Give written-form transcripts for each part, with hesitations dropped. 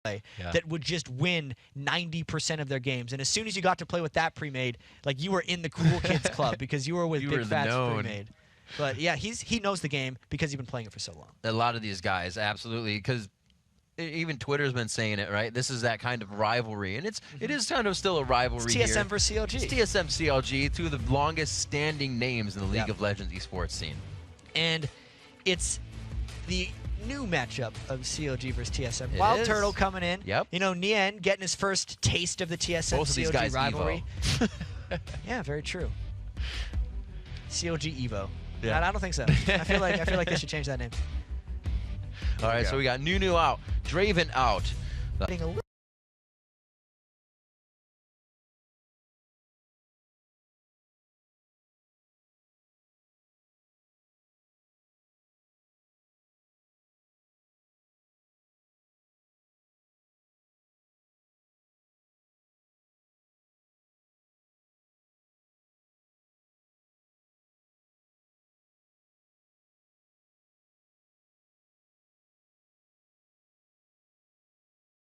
that would just win 90% of their games. And as soon as you got to play with that pre-made, like you were in the cool kids club because you were with Big Fat's pre-made. But yeah, he knows the game because he's been playing it for so long. A lot of these guys, absolutely, because even Twitter's been saying it, right? This is that kind of rivalry, and it is kind of still a rivalry. It's TSM here. versus CLG. It's TSM CLG, two of the longest standing names in the League of Legends esports scene. And it's the new matchup of CLG versus TSM. Wild Turtle coming in. Yep. You know, Nien getting his first taste of the TSM Both of these guys rivalry. Yeah, very true. CLG Evo. Yeah. I don't think so. I feel like they should change that name. All right, so we got Nunu out, Draven out.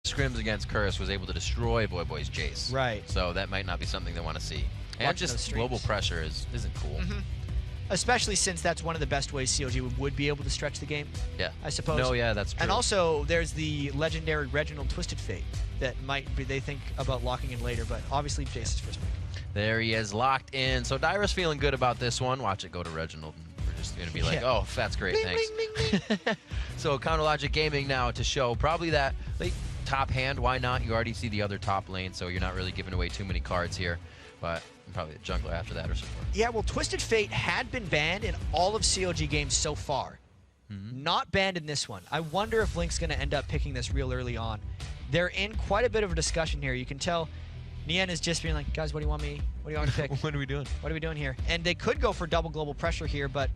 Scrims against Curse was able to destroy Boy's Jace. Right. So that might not be something they want to see. And just global pressure isn't cool. Especially since that's one of the best ways CLG would be able to stretch the game. Yeah. I suppose. No, yeah, that's true. And also, there's the legendary Reginald Twisted Fate that might be, they think about locking in later, but obviously Jace's first pick. There he is, locked in. So Dyra's feeling good about this one. Watch it go to Reginald. And we're just going to be like, oh, that's great, bling, thanks. bling, bling, bling. So Counter Logic Gaming now to show probably that top hand. Why not? You already see the other top lane, so you're not really giving away too many cards here. But probably the jungler after that or support. Yeah, well, Twisted Fate had been banned in all of CLG games so far. Not banned in this one. I wonder if Link's going to end up picking this real early on. They're in quite a bit of a discussion here. You can tell Nien is just being like, guys, what do you want me? What do you want to pick? What are we doing? What are we doing here? And they could go for double global pressure here, but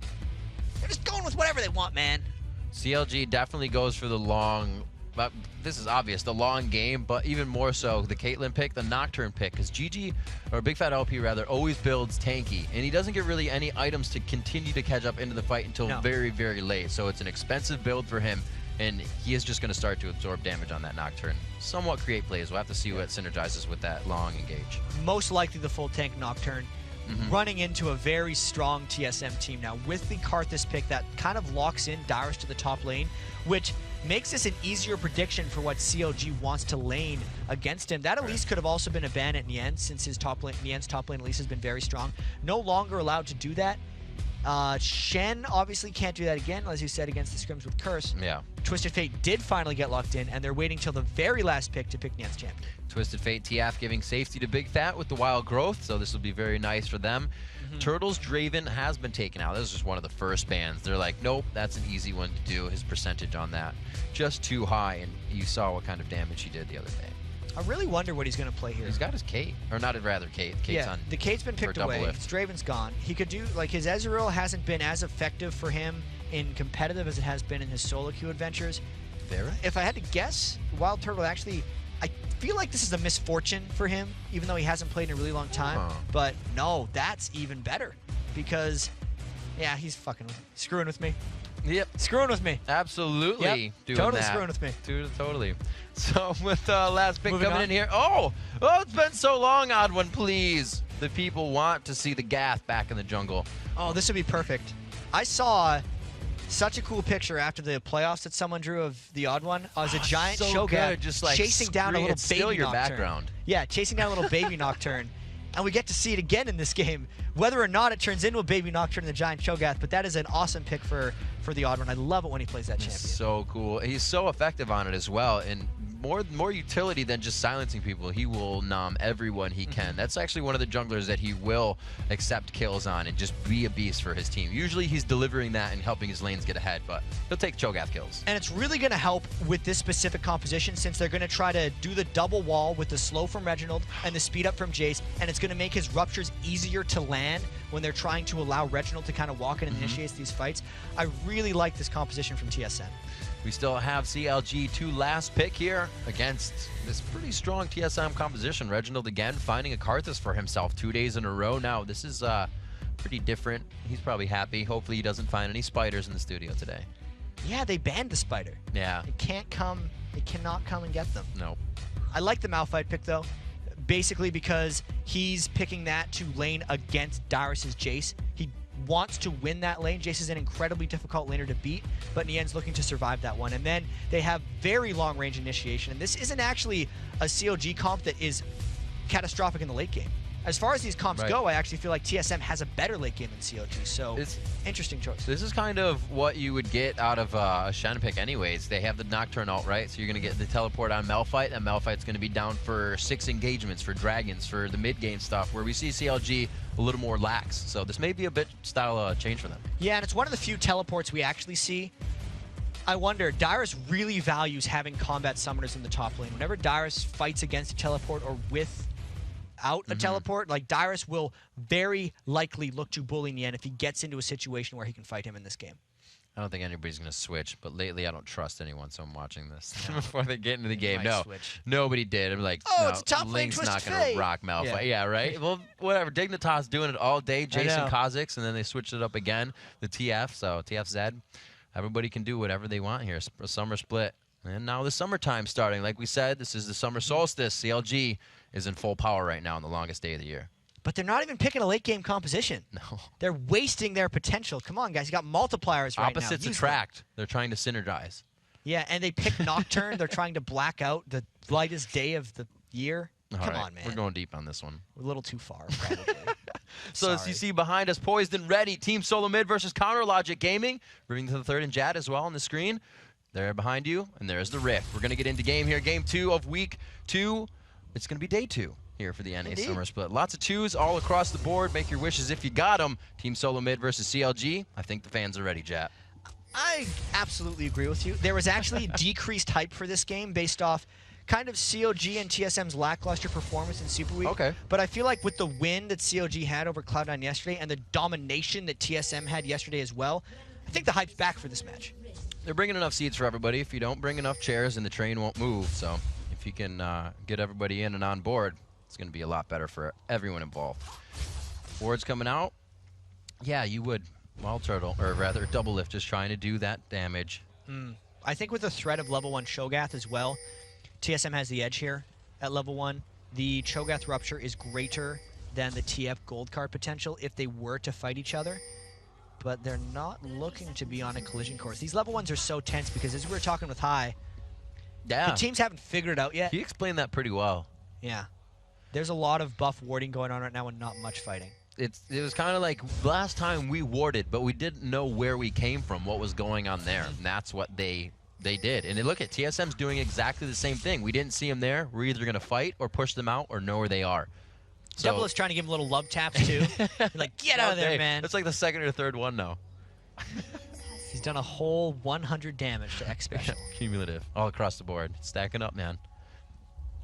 they're just going with whatever they want, man. CLG definitely goes for the long, but this is obvious, the long game, but even more so the Caitlyn pick, the Nocturne pick, because GG, or Big Fat LP rather, always builds tanky, and he doesn't get really any items to continue to catch up into the fight until very, very late. So it's an expensive build for him, and he is just going to start to absorb damage on that Nocturne. Somewhat create plays. We'll have to see what synergizes with that long engage. Most likely the full tank Nocturne. Running into a very strong TSM team now with the Karthus pick that kind of locks in Darius to the top lane, which makes this an easier prediction for what CLG wants to lane against him. That at least could have also been a ban at Nien, since his top lane, Nien's top lane at least has been very strong. No longer allowed to do that. Shen obviously can't do that again, as you said, against the scrims with Curse. Yeah. Twisted Fate did finally get locked in, and they're waiting till the very last pick to pick Nien's champion. Twisted Fate TF giving safety to Big Fat with the wild growth, so this will be very nice for them. Turtles Draven has been taken out. This is just one of the first bans. They're like, nope, that's an easy one to do. His percentage on that just too high, and you saw what kind of damage he did the other day. I really wonder what he's going to play here. He's got his Kate, or not rather Kate. Kate's on. The Kate's been picked away. Draven's gone. He could do, like, his Ezreal hasn't been as effective for him in competitive as it has been in his solo queue adventures. If I had to guess, Wild Turtle actually, I feel like this is a misfortune for him, even though he hasn't played in a really long time. But no, that's even better because, yeah, he's fucking screwing with me. Yep. Screwing with me. Absolutely. Yep. Totally screwing with me. Totally. So with last pick coming in here. Oh, it's been so long, Odd One, please. The people want to see the Gath back in the jungle. Oh, this would be perfect. I saw such a cool picture after the playoffs that someone drew of the Odd One. It was a giant Shogat just like chasing down a little baby Nocturne. Background. Yeah, chasing down a little baby Nocturne. And we get to see it again in this game, whether or not it turns into a baby Nocturne and the giant Shogath. But that is an awesome pick for the Odd One. I love it when he plays that champion. So cool. He's so effective on it as well, and more utility than just silencing people. He will nom everyone he can. That's actually one of the junglers that he will accept kills on and just be a beast for his team. Usually he's delivering that and helping his lanes get ahead, but he'll take Cho'Gath kills. And it's really going to help with this specific composition, since they're going to try to do the double wall with the slow from Reginald and the speed up from Jace, and it's going to make his ruptures easier to land when they're trying to allow Reginald to kind of walk in and initiate these fights. I really like this composition from TSM. We still have CLG to last pick here against this pretty strong TSM composition. Reginald again finding a Karthus for himself 2 days in a row now. This is pretty different. He's probably happy. Hopefully he doesn't find any spiders in the studio today. Yeah, they banned the spider. Yeah. It can't come They cannot come and get them. No. I like the Malphite pick, though, basically because he's picking that to lane against Darius's Jace. He wants to win that lane. Jace is an incredibly difficult laner to beat, but Nien's looking to survive that one. And then they have very long-range initiation, and this isn't actually a CLG comp that is catastrophic in the late game. As far as these comps go, I actually feel like TSM has a better late game than CLG, so interesting choice. This is kind of what you would get out of a Shen pick anyways. They have the Nocturne ult, right? So you're going to get the teleport on Malphite, and Malphite's going to be down for 6 engagements, for Dragons, for the mid-game stuff, where we see CLG a little more lax. So this may be a bit style change for them. Yeah, and it's one of the few teleports we actually see. I wonder, Darius really values having combat summoners in the top lane. Whenever Darius fights against a teleport or without a teleport, like Darius will very likely look to bully Nien if he gets into a situation where he can fight him in this game. I don't think anybody's going to switch, but lately I don't trust anyone, so I'm watching this before they get into the game. No, nobody did. I'm like, oh, no, it's a top Link's lane not going to rock Malphite. Yeah, right? Well, whatever. Dignitas doing it all day. Jason Kha'Zix, and then they switched it up again, the TF, so TFZ. Everybody can do whatever they want here. A summer split. And now the summertime starting. Like we said, this is the summer solstice. CLG is in full power right now on the longest day of the year. But they're not even picking a late game composition. No. They're wasting their potential. Come on, guys. You got multipliers right now. Opposites attract. They're trying to synergize. Yeah, and they pick Nocturne. They're trying to black out the lightest day of the year. Come on, man. We're going deep on this one. We're a little too far, probably. So as you see behind us, poised and ready, Team Solo Mid versus Counter Logic Gaming. Moving to the third and Jad as well on the screen. There behind you, and there's the Rift. We're going to get into game here. Game 2 of week 2. It's going to be day 2 here for the NA Summer Split. Lots of 2s all across the board. Make your wishes if you got them. Team Solo Mid versus CLG. I think the fans are ready, Jat. I absolutely agree with you. There was actually decreased hype for this game based off kind of COG and TSM's lackluster performance in Super Week. Okay. But I feel like with the win that COG had over Cloud9 yesterday and the domination that TSM had yesterday as well, I think the hype's back for this match. They're bringing enough seats for everybody. If you don't bring enough chairs, then the train won't move. So if you can get everybody in and on board, it's going to be a lot better for everyone involved. Wards coming out. Yeah, you would. Wild Turtle, or rather Double Lift, just trying to do that damage. I think with the threat of level 1 Cho'Gath as well, TSM has the edge here at level 1. The Cho'Gath Rupture is greater than the TF Gold card potential if they were to fight each other. But they're not looking to be on a collision course. These level 1s are so tense because as we were talking with Hai, the teams haven't figured it out yet. He explained that pretty well. Yeah. There's a lot of buff warding going on right now and not much fighting. It was kind of like last time we warded, but we didn't know where we came from, what was going on there. And that's what they did. And look at TSM's doing exactly the same thing. We didn't see them there. We're either going to fight or push them out or know where they are. So, Double is trying to give him little love taps, too. Like, get out of there, man. It's like the second or third one now. He's done a whole 100 damage to X Special. Cumulative, all across the board. It's stacking up, man.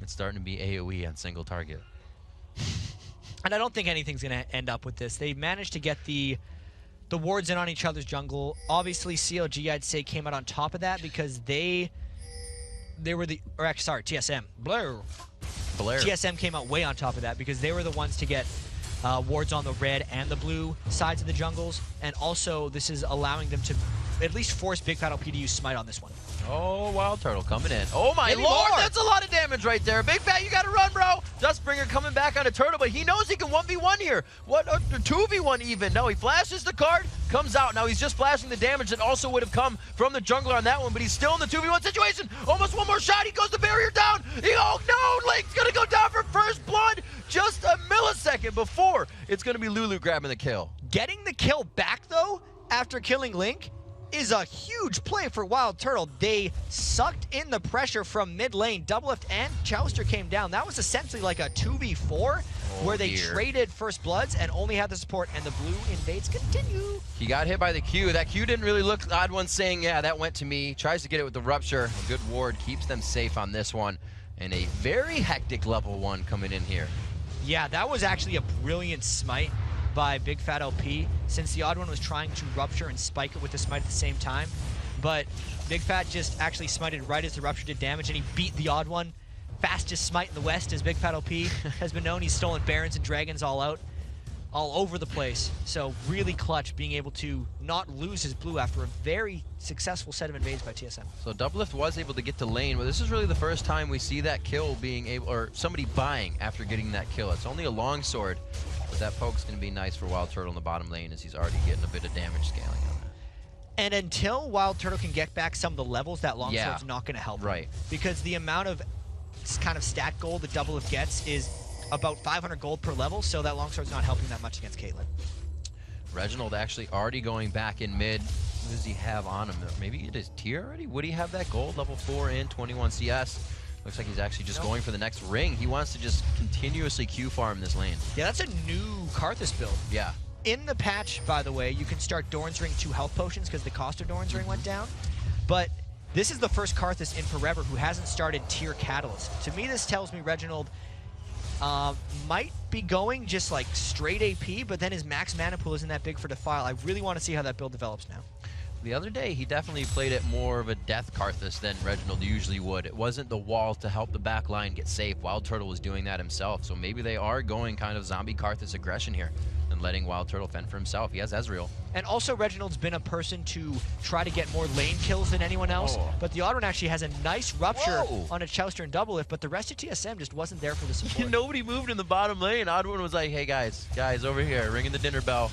It's starting to be AoE on single target. And I don't think anything's going to end up with this. They managed to get the wards in on each other's jungle. Obviously, CLG, I'd say, came out on top of that because they were the... Or actually, sorry, TSM. Blair. TSM came out way on top of that because they were the ones to get wards on the red and the blue sides of the jungles. And also, this is allowing them to at least force Big Fat LP to use Smite on this one. Oh, Wild Turtle coming in. Oh, my lord, that's a lot of damage right there. Big Fat, you got to run, bro. Dustbringer coming back on a Turtle, but he knows he can 1v1 here. What, 2v1 even. No, he flashes the card, comes out. Now he's just flashing the damage that also would have come from the jungler on that one, but he's still in the 2v1 situation. Almost one more shot. He goes the barrier down. Oh, no, Link's going to go down for first blood just a millisecond before it's going to be Lulu grabbing the kill. Getting the kill back, though, after killing Link, is a huge play for Wild Turtle. They sucked in the pressure from mid lane. Double Lift and Chouster came down. That was essentially like a 2v4 where they traded First Bloods and only had the support, and the blue invades continue. He got hit by the Q. That Q didn't really look odd one saying, yeah, that went to me. Tries to get it with the Rupture. A good ward keeps them safe on this one. And a very hectic level 1 coming in here. Yeah, that was actually a brilliant smite by Big Fat LP, since the odd one was trying to Rupture and spike it with the smite at the same time. But Big Fat just actually smited right as the Rupture did damage, and he beat the odd one. Fastest smite in the West, as Big Fat LP has been known. He's stolen Barons and Dragons all out. all over the place. So really clutch being able to not lose his blue after a very successful set of invades by TSM. So Doublelift was able to get to lane, but this is really the first time we see that kill being able, or somebody buying after getting that kill. It's only a longsword, but that poke's going to be nice for Wild Turtle in the bottom lane as he's already getting a bit of damage scaling on that. And until Wild Turtle can get back some of the levels, that longsword's not going to help him. Right. Because the amount of kind of stat gold that Doublelift gets is about 500 gold per level, so that longsword's not helping that much against Caitlyn. Reginald actually already going back in mid. What does he have on him? Maybe it is tier already? Would he have that gold? Level 4 in 21 CS. Looks like he's actually just going for the next ring. He wants to just continuously Q farm this lane. Yeah, that's a new Karthus build. Yeah. In the patch, by the way, you can start Doran's Ring 2 health potions because the cost of Doran's Ring went down. But this is the first Karthus in forever who hasn't started tier Catalyst. To me, this tells me Reginald might be going just like straight AP, but then his max mana pool isn't that big for Defile. I really want to see how that build develops now. The other day, he definitely played it more of a death Karthus than Reginald usually would. It wasn't the wall to help the back line get safe. Wild Turtle was doing that himself, so maybe they are going kind of zombie Karthus aggression here and letting Wild Turtle fend for himself. He has Ezreal. And also, Reginald's been a person to try to get more lane kills than anyone else, but the Oddrun actually has a nice rupture on a Chouster and Doublelift, but the rest of TSM just wasn't there for the support. Nobody moved in the bottom lane. Oddrun was like, hey guys, over here, ringing the dinner bell.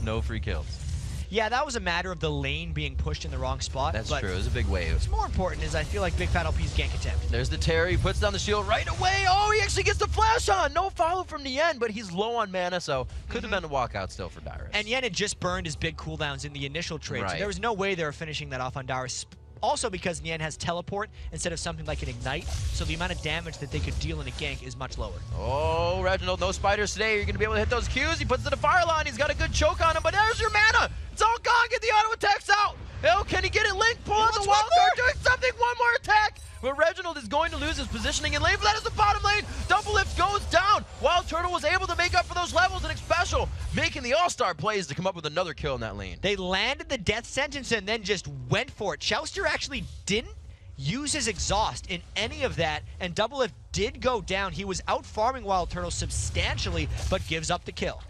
No free kills. Yeah, that was a matter of the lane being pushed in the wrong spot. That's true. It was a big wave. What's more important is I feel like Big Fat LP's gank attempt. There's the Terry. He puts down the shield right away. Oh, he actually gets the flash on. No follow from Nien, but he's low on mana, so could have been a walkout still for Dyrus. And Yen had just burned his big cooldowns in the initial trade, so there was no way they were finishing that off on Dyrus. Also because Nien has teleport instead of something like an ignite, so the amount of damage that they could deal in a gank is much lower. Oh, Reginald, no spiders today. You're going to be able to hit those Qs. He puts the Defire line. He's got a good choke on him, but there's your mana. It's all gone. Get the auto attacks out. Oh, can he get it? Link, pull out the wild card, doing something. One more attack. But Reginald is going to lose his positioning in lane. But that is the bottom lane. Doublelift goes down. Wild Turtle was able to make up for those levels and special, making the all-star plays to come up with another kill in that lane. They landed the death sentence and then just went for it. Chouster actually didn't use his exhaust in any of that, and Doublelift did go down. He was out farming Wild Turtle substantially, but gives up the kill.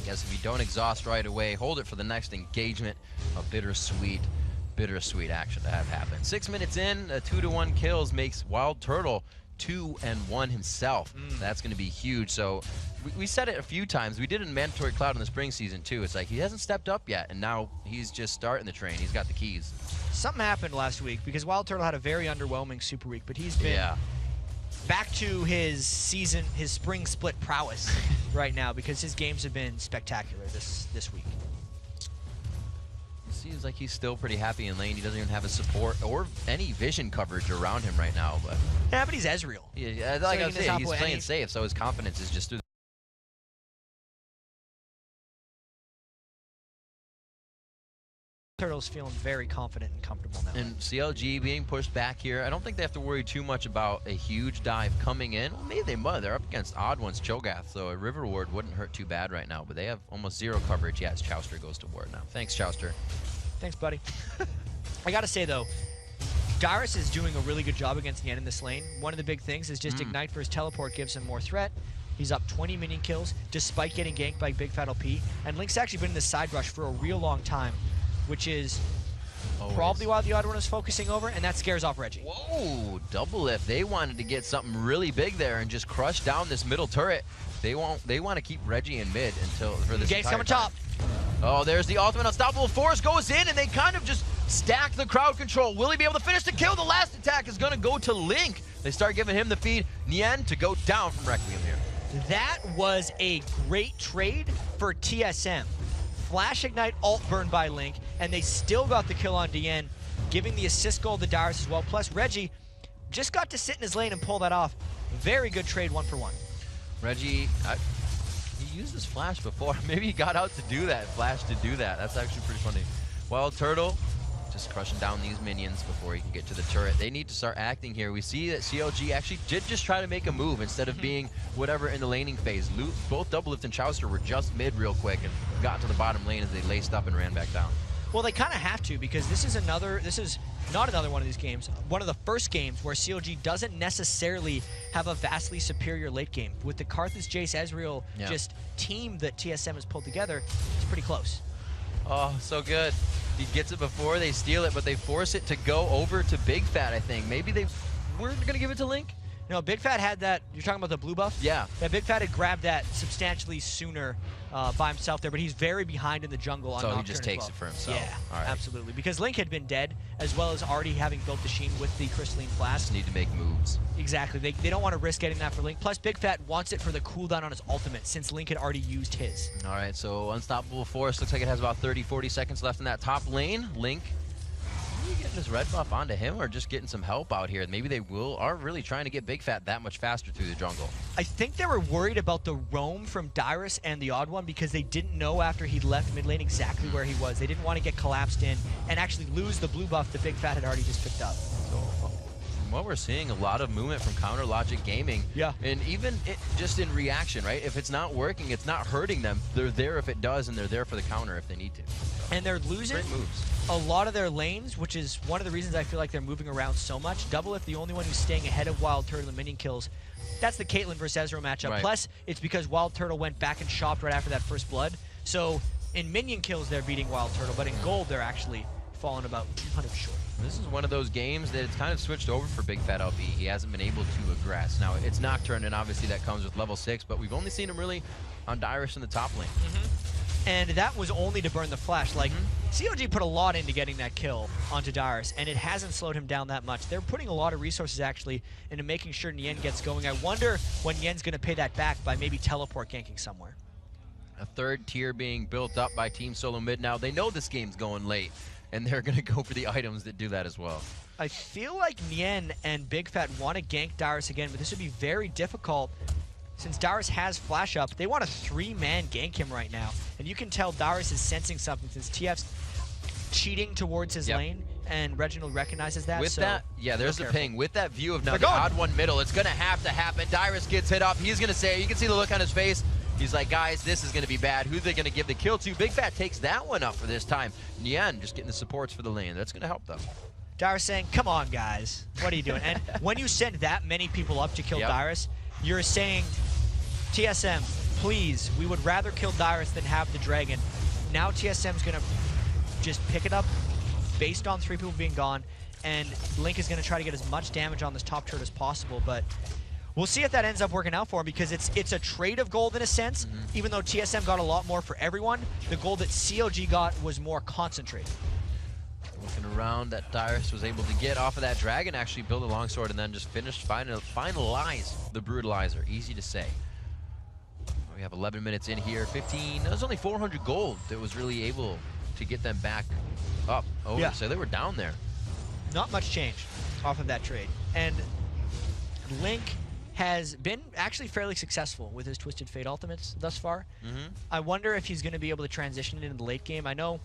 I guess if you don't exhaust right away, hold it for the next engagement. A bittersweet action to have happen. 6 minutes in, 2-to-1 kills makes Wild Turtle 2-1 himself. That's going to be huge. So we said it a few times. We did it in Mandatory Cloud in the spring season too. It's like he hasn't stepped up yet, and now he's just starting the train. He's got the keys. Something happened last week because Wild Turtle had a very underwhelming Super Week, but he's been back to his spring split prowess right now because his games have been spectacular this week. Seems like he's still pretty happy in lane. He doesn't even have a support or any vision coverage around him right now. But yeah, but he's Ezreal. Yeah, like I was saying, he's playing safe, so his confidence is just through. Turtle's feeling very confident and comfortable now. And CLG being pushed back here, I don't think they have to worry too much about a huge dive coming in. Well, maybe they might. They're up against odd ones, Cho'Gath, so a River Ward wouldn't hurt too bad right now, but they have almost zero coverage. Yes, Chouster goes to Ward now. Thanks, Chouster. Thanks, buddy. I gotta say, though, Dyrus is doing a really good job against Yen in this lane. One of the big things is just Ignite for his teleport gives him more threat. He's up 20 minion kills, despite getting ganked by Big Fat LP. And Link's actually been in this side rush for a real long time, which is probably why the Oddrun is focusing over, and that scares off Reggie. Whoa, Doublelift. They wanted to get something really big there and just crush down this middle turret. They want to keep Reggie in mid until for this gank's coming top. Oh, there's the ultimate. Unstoppable Force goes in, and they kind of just stack the crowd control. Will he be able to finish the kill? The last attack is going to go to Link. They start giving him the feed. Nien to go down from Requiem here. That was a great trade for TSM. Flash Ignite ult burned by Link, and they still got the kill on Dien, giving the assist goal to Dyrus as well. Plus, Reggie just got to sit in his lane and pull that off. Very good trade, 1-for-1. Reggie, he used his flash before. Maybe he got out to do that, flash to do that. That's actually pretty funny. Wild Turtle just crushing down these minions before he can get to the turret. They need to start acting here. We see that CLG actually did just try to make a move instead of being whatever in the laning phase. Both Doublelift and Chouster were just mid real quick and got to the bottom lane as they laced up and ran back down. Well, they kind of have to, because this is not another one of these games. One of the first games where COG doesn't necessarily have a vastly superior late game. With the Karthus, Jace, Ezreal just team that TSM has pulled together, it's pretty close. Oh, so good. He gets it before they steal it, but they force it to go over to Big Fat, I think. Maybe they weren't going to give it to Link? No, Big Fat had that. You're talking about the blue buff? Yeah. Yeah, Big Fat had grabbed that substantially sooner by himself there, but he's very behind in the jungle on So Nocturne he just as takes well. it for himself. Yeah, all right. absolutely. Because Link had been dead, as well as already having built the Sheen with the Crystalline Flask. Just need to make moves. Exactly. They don't want to risk getting that for Link. Plus, Big Fat wants it for the cooldown on his ultimate, since Link had already used his. All right, so Unstoppable Force looks like it has about 30-40 seconds left in that top lane. Link, are you getting this red buff onto him, or just getting some help out here? Maybe they are really trying to get Big Fat that much faster through the jungle. I think they were worried about the roam from Dyrus and the Odd One, because they didn't know after he'd left mid lane exactly where he was. They didn't want to get collapsed in and actually lose the blue buff that Big Fat had already just picked up. So, from what we're seeing, a lot of movement from Counter Logic Gaming. Yeah. And even just in reaction, right? If it's not working, it's not hurting them. They're there if it does, and they're there for the counter if they need to. So, And they're losing great moves. a lot of their lanes, which is one of the reasons I feel like they're moving around so much. Doublelift, the only one who's staying ahead of Wild Turtle in minion kills. That's the Caitlyn versus Ezreal matchup. Right. Plus, it's because Wild Turtle went back and shopped right after that first blood. So in minion kills, they're beating Wild Turtle, but in gold, they're actually falling about 200 short. This is one of those games that it's kind of switched over for Big Fat LP. He hasn't been able to aggress. Now, it's Nocturne, and obviously that comes with level 6, but we've only seen him really on Dyrus in the top lane. And that was only to burn the flash. Like, COG put a lot into getting that kill onto Dyrus, and it hasn't slowed him down that much. They're putting a lot of resources, actually, into making sure Nien gets going. I wonder when Nien's going to pay that back by maybe teleport ganking somewhere. A third tier being built up by Team Solo Mid. Now, they know this game's going late, and they're going to go for the items that do that as well. I feel like Nien and Big Fat want to gank Dyrus again, but this would be very difficult since Dyrus has flash up. They want a 3-man gank him right now, and you can tell Dyrus is sensing something since TF's cheating towards his lane, and Reginald recognizes that. With so that, yeah, there's the ping. With that view of now the going. odd one middle, it's going to have to happen. Dyrus gets hit up. He's going to say, you can see the look on his face. He's like, guys, this is going to be bad. Who are they going to give the kill to? Big Fat takes that one up for this time. Nien just getting the supports for the lane. That's going to help, though. Dyrus saying, come on, guys. What are you doing? And when you send that many people up to kill Dyrus, you're saying, TSM, please, we would rather kill Dyrus than have the dragon. Now TSM's going to just pick it up based on 3 people being gone, and Link is going to try to get as much damage on this top turret as possible, but we'll see if that ends up working out for him, because it's a trade of gold in a sense. Even though TSM got a lot more for everyone, the gold that COG got was more concentrated. Looking around, that Dyrus was able to get off of that dragon, actually build a longsword, and then just finalize the brutalizer. Easy to say. We have 11 minutes in here. 15. That was only 400 gold that was really able to get them back up. So they were down there. Not much change off of that trade. And Link has been actually fairly successful with his Twisted Fate ultimates thus far. I wonder if he's going to be able to transition into the late game. I know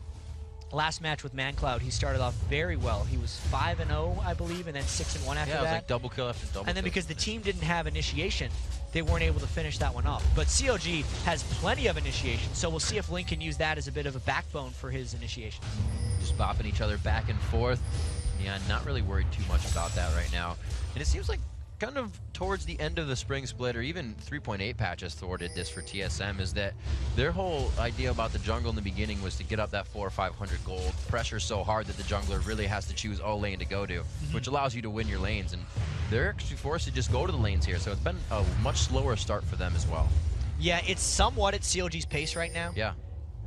last match with ManCloud, he started off very well. He was 5-0, I believe, and then 6-1 after that. Yeah, it was like double kill after double kill. And then because the team didn't have initiation, they weren't able to finish that one off. But COG has plenty of initiation, so we'll see if Link can use that as a bit of a backbone for his initiation. Just bopping each other back and forth. Yeah, not really worried too much about that right now. And it seems like kind of towards the end of the spring split, or even 3.8 patch has thwarted this for TSM, is that their whole idea about the jungle in the beginning was to get up that 400 or 500 gold, pressure so hard that the jungler really has to choose all lane to go to, which allows you to win your lanes, and they're actually forced to just go to the lanes here, so it's been a much slower start for them as well. Yeah, it's somewhat at COG's pace right now. Yeah.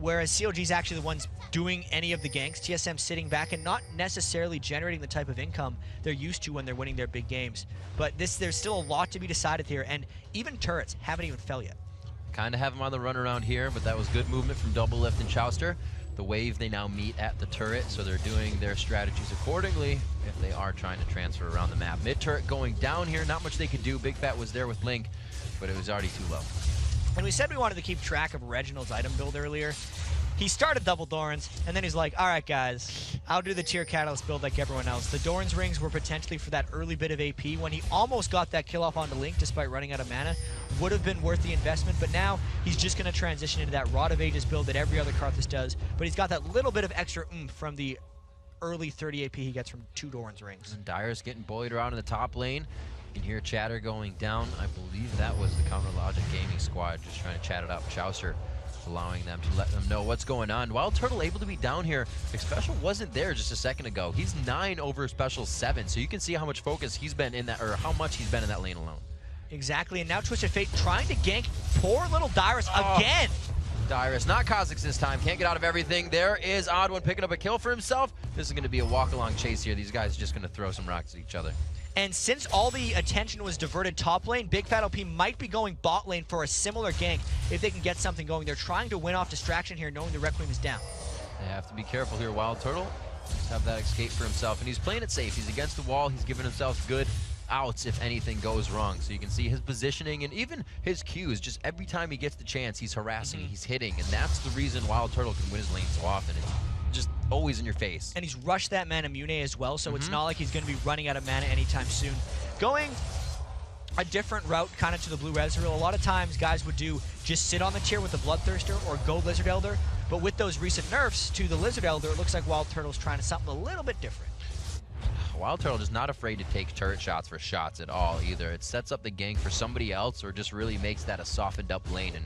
Whereas COG's actually the ones doing any of the ganks. TSM sitting back and not necessarily generating the type of income they're used to when they're winning their big games. But there's still a lot to be decided here, and even turrets haven't even fell yet. Kind of have them on the run around here, but that was good movement from Doublelift and Chowster. The wave, they now meet at the turret, so they're doing their strategies accordingly if they are trying to transfer around the map. Mid turret going down here, not much they could do. Big Fat was there with Link, but it was already too low. And we said we wanted to keep track of Reginald's item build earlier. he started double Dorans, and then he's like, all right, guys, I'll do the tier catalyst build like everyone else. The Dorans rings were potentially for that early bit of AP when he almost got that kill off onto Link despite running out of mana. Would have been worth the investment, but now he's just going to transition into that Rod of Ages build that every other Karthus does, but he's got that little bit of extra oomph from the early 30 AP he gets from 2 Doran's rings. And Dyer's getting bullied around in the top lane. You can hear chatter going down. I believe that was the Counter Logic Gaming squad just trying to chat it up. Chaucer allowing them to let them know what's going on. Wild Turtle able to be down here. Special wasn't there just a second ago. He's 9 over Special 7, so you can see how much focus he's been in that, or how much he's been in that lane alone. Exactly, and now Twisted Fate trying to gank poor little Dyrus again. Dyrus, not Kha'Zix this time, can't get out of everything. There is Odd One picking up a kill for himself. This is going to be a walk-along chase here. These guys are just going to throw some rocks at each other. And since all the attention was diverted top lane, Big Fat LP might be going bot lane for a similar gank if they can get something going. They're trying to win off distraction here, knowing the Requiem is down. They have to be careful here. Wild Turtle just have that escape for himself, and he's playing it safe. He's against the wall. He's giving himself good outs if anything goes wrong. So you can see his positioning and even his cues. Just every time he gets the chance, he's harassing, he's hitting, and that's the reason Wild Turtle can win his lane so often. It's just always in your face. And he's rushed that mana Mune as well, so it's not like he's going to be running out of mana anytime soon. Going a different route kind of to the blue Ezreal. A lot of times guys would do just sit on the tier with the Bloodthirster or go Lizard Elder, but with those recent nerfs to the Lizard Elder, it looks like Wild Turtle's trying to something a little bit different. Wild Turtle is not afraid to take turret shots for shots at all either. It sets up the gank for somebody else or just really makes that a softened up lane, and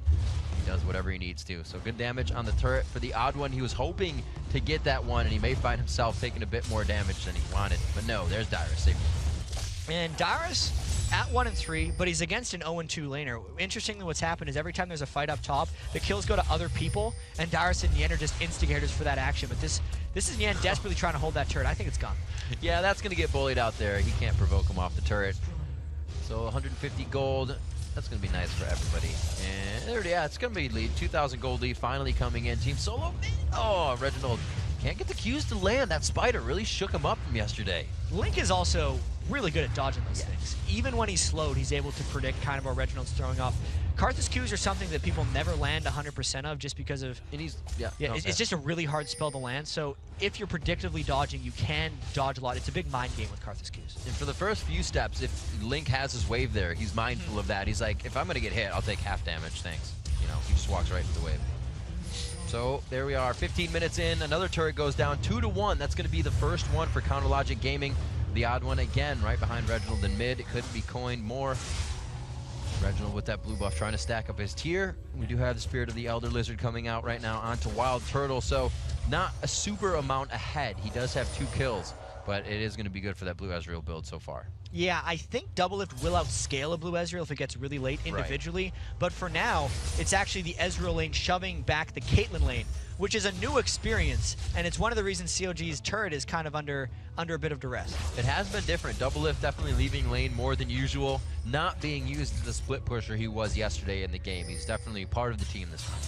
he does whatever he needs to. So good damage on the turret for the Odd One. He was hoping to get that one, and he may find himself taking a bit more damage than he wanted. But no, there's Dyrus. Safely. And Dyrus at 1-3, but he's against an 0-2 laner. Interestingly, what's happened is every time there's a fight up top, the kills go to other people, and Dyrus and Yen are just instigators for that action. But this is Yen desperately trying to hold that turret. I think it's gone. Yeah, that's going to get bullied out there. He can't provoke him off the turret. So 150 gold. That's going to be nice for everybody. And there, yeah, it's going to be lead. 2,000 gold lead finally coming in. Team Solo. Oh, Reginald can't get the Qs to land. That spider really shook him up from yesterday. Link is also really good at dodging those things. Even when he's slowed, he's able to predict kind of what Reginald's throwing off. Karthus Qs are something that people never land 100% of just because of... And he's, it's just a really hard spell to land, so if you're predictively dodging, you can dodge a lot. It's a big mind game with Karthus Qs. And for the first few steps, if Link has his wave there, he's mindful of that. He's like, if I'm going to get hit, I'll take half damage, thanks. You know, he just walks right into the wave. So there we are, 15 minutes in, another turret goes down, 2-1. That's going to be the first one for Counter Logic Gaming. The Odd One again, right behind Reginald in mid. It couldn't be coined more. Reginald with that blue buff trying to stack up his tier. We do have the Spirit of the Elder Lizard coming out right now onto Wild Turtle, so not a super amount ahead. He does have 2 kills, but it is going to be good for that blue Ezreal build so far. Yeah, I think Double Lift will outscale a blue Ezreal if it gets really late individually, but for now, it's actually the Ezreal lane shoving back the Caitlyn lane, which is a new experience, and it's one of the reasons COG's turret is kind of under a bit of duress. It has been different. Double Lift definitely leaving lane more than usual, not being used as the split pusher he was yesterday in the game. He's definitely part of the team this time.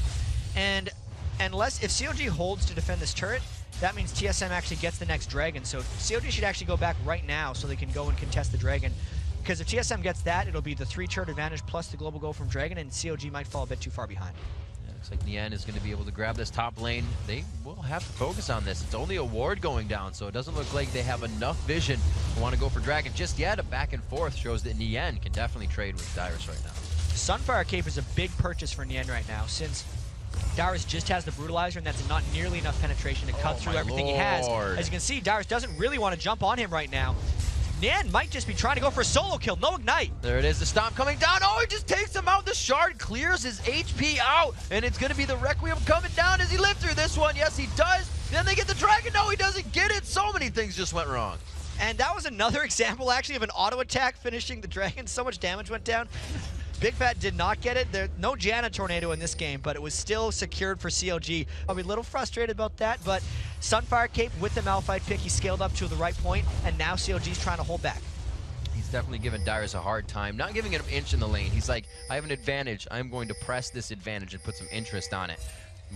And unless, if COG holds to defend this turret, that means TSM actually gets the next dragon, so COG should actually go back right now so they can go and contest the dragon. Because if TSM gets that, it'll be the 3 turret advantage plus the global goal from dragon, and COG might fall a bit too far behind. Looks like Nien is going to be able to grab this top lane. They will have to focus on this. It's only a ward going down, so it doesn't look like they have enough vision to want to go for Dragon just yet. A back and forth shows that Nien can definitely trade with Dyrus right now. Sunfire Cape is a big purchase for Nien right now, since Dyrus just has the Brutalizer, and that's not nearly enough penetration to cut through everything he has. As you can see, Dyrus doesn't really want to jump on him right now. Nien might just be trying to go for a solo kill. No ignite. There it is, the stomp coming down. Oh, he just takes him out. The shard clears his HP out, and it's going to be the Requiem coming down. Does he live through this one? Yes, he does. Then they get the dragon. No, he doesn't get it. So many things just went wrong. And that was another example, actually, of an auto attack finishing the dragon. So much damage went down. Big Fat did not get it. There's no Janna Tornado in this game, but it was still secured for COG. I'll be a little frustrated about that, but Sunfire Cape with the Malphite pick, he scaled up to the right point, and now COG's trying to hold back. He's definitely giving Dyrus a hard time, not giving him an inch in the lane. He's like, I have an advantage. I'm going to press this advantage and put some interest on it.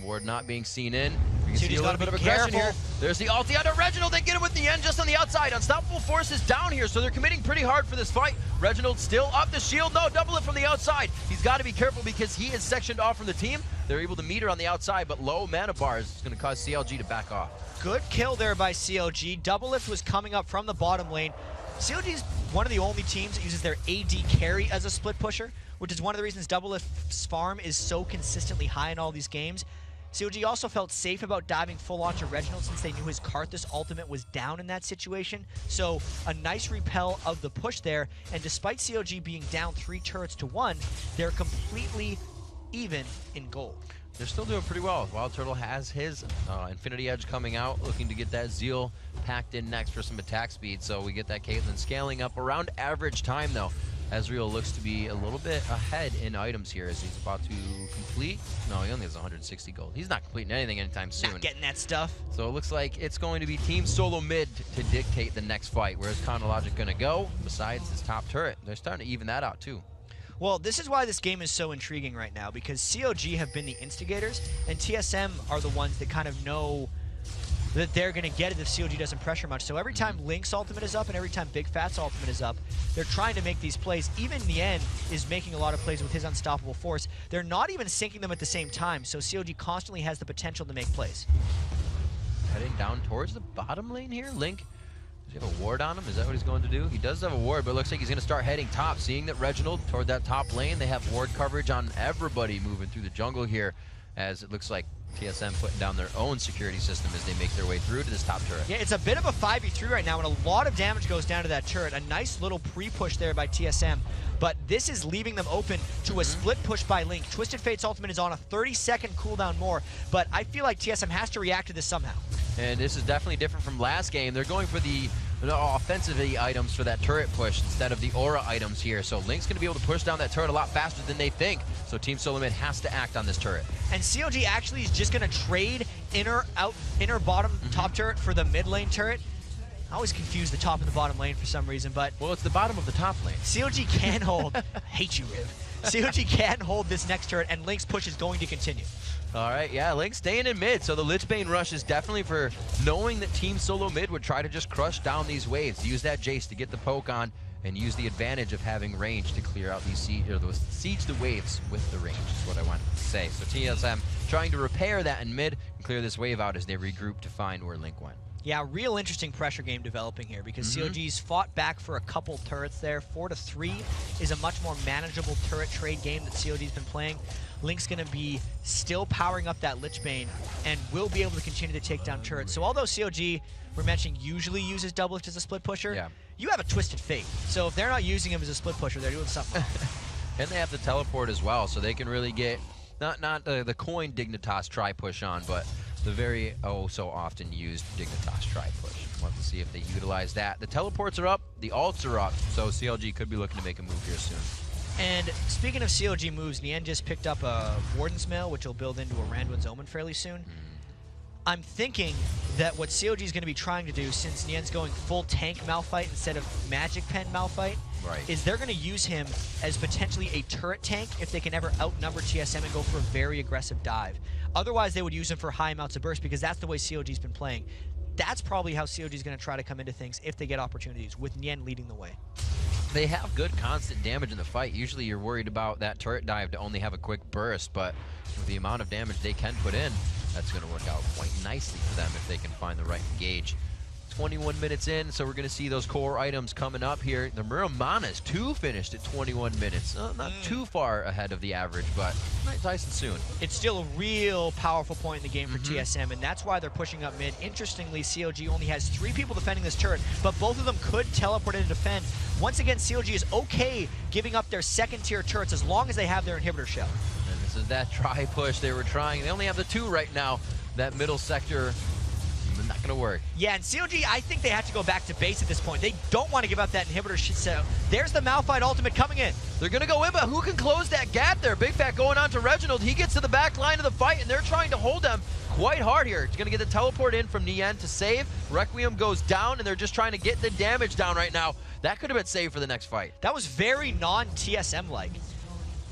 Ward not being seen in. You can see a little bit of aggression here. There's the ulti onto Reginald. They get him with the end just on the outside. Unstoppable Force is down here, so they're committing pretty hard for this fight. Reginald still up the shield. No, double it from the outside. He's got to be careful because he is sectioned off from the team. They're able to meet her on the outside, but low mana bars is going to cause CLG to back off. Good kill there by CLG. Doublelift was coming up from the bottom lane. CLG is one of the only teams that uses their AD carry as a split pusher, which is one of the reasons Doublelift's farm is so consistently high in all these games. CLG also felt safe about diving full onto Reginald since they knew his Karthus ultimate was down in that situation. So a nice repel of the push there, and despite CLG being down 3 turrets to 1, they're completely even in gold. They're still doing pretty well. Wild Turtle has his Infinity Edge coming out, looking to get that Zeal packed in next for some attack speed. So we get that Caitlyn scaling up around average time though. Ezreal looks to be a little bit ahead in items here as he's about to complete. No, he only has 160 gold. He's not completing anything anytime soon. Not getting that stuff. So it looks like it's going to be Team Solo mid to dictate the next fight. Where's Chronologic going to go? Besides his top turret, they're starting to even that out too. Well, this is why this game is so intriguing right now, because COG have been the instigators, and TSM are the ones that kind of know that they're going to get it if COG doesn't pressure much. So every time Link's ultimate is up and every time Big Fat's ultimate is up, they're trying to make these plays. Even Nien is making a lot of plays with his unstoppable force. They're not even syncing them at the same time, so COG constantly has the potential to make plays. Heading down towards the bottom lane here. Link, does he have a ward on him? Is that what he's going to do? He does have a ward, but it looks like he's going to start heading top. Seeing that Reginald toward that top lane, they have ward coverage on everybody moving through the jungle here, as it looks like TSM putting down their own security system as they make their way through to this top turret. Yeah, it's a bit of a 5v3 right now, and a lot of damage goes down to that turret. A nice little pre-push there by TSM, but this is leaving them open to a split push by Link. Twisted Fate's ultimate is on a 30-second cooldown more, but I feel like TSM has to react to this somehow. And this is definitely different from last game. They're going for the offensive items for that turret push instead of the aura items here. So Link's going to be able to push down that turret a lot faster than they think. So Team Solo Mid has to act on this turret. And COG actually is just going to trade inner bottom top turret for the mid lane turret. I always confuse the top and the bottom lane for some reason, but well, it's the bottom of the top lane. COG can hold. I hate you, Riv. COG can hold this next turret, and Link's push is going to continue. All right, yeah, Link staying in mid, so the Lichbane rush is definitely for knowing that Team Solo Mid would try to just crush down these waves, use that Jace to get the poke on, and use the advantage of having range to clear out these siege the waves with the range, is what I wanted to say. So TSM trying to repair that in mid and clear this wave out as they regroup to find where Link went. Yeah, real interesting pressure game developing here because COG's fought back for a couple turrets there. 4-3 is a much more manageable turret trade game that COG's been playing. Link's going to be still powering up that Lichbane and will be able to continue to take down turrets. So although COG, we're mentioning, usually uses Doublelift as a split pusher, you have a Twisted Fate. So if they're not using him as a split pusher, they're doing something wrong. And they have the teleport as well, so they can really get, not the coin Dignitas tri-push on, but the very so often used Dignitas tri-push. We'll have to see if they utilize that. The teleports are up, the ults are up, so CLG could be looking to make a move here soon. And speaking of CLG moves, Nien just picked up a Warden's Mail, which will build into a Randuin's Omen fairly soon. I'm thinking that what COG is going to be trying to do, since Nien's going full tank Malphite instead of Magic Pen Malphite, is they're going to use him as potentially a turret tank if they can ever outnumber TSM and go for a very aggressive dive. Otherwise, they would use him for high amounts of burst because that's the way COG's been playing. That's probably how COG's going to try to come into things if they get opportunities, with Nien leading the way. They have good constant damage in the fight. Usually you're worried about that turret dive to only have a quick burst, but with the amount of damage they can put in, that's going to work out quite nicely for them if they can find the right engage. 21 minutes in, so we're going to see those core items coming up here. The Muramana's 2 finished at 21 minutes. Not too far ahead of the average, but nice and soon. It's still a real powerful point in the game for TSM, and that's why they're pushing up mid. Interestingly, COG only has 3 people defending this turret, but both of them could teleport in to defend. Once again, COG is okay giving up their second-tier turrets as long as they have their inhibitor shell. And this is that tri-push they were trying. They only have the 2 right now. That middle sector, not going to work. Yeah, and COG, I think they have to go back to base at this point. They don't want to give up that inhibitor shit. So there's the Malphite ultimate coming in. They're going to go in, but who can close that gap there? Big Fat going on to Reginald. He gets to the back line of the fight, and they're trying to hold them quite hard here. He's going to get the teleport in from Nien to save. Requiem goes down, and they're just trying to get the damage down right now. That could have been saved for the next fight. That was very non-TSM-like.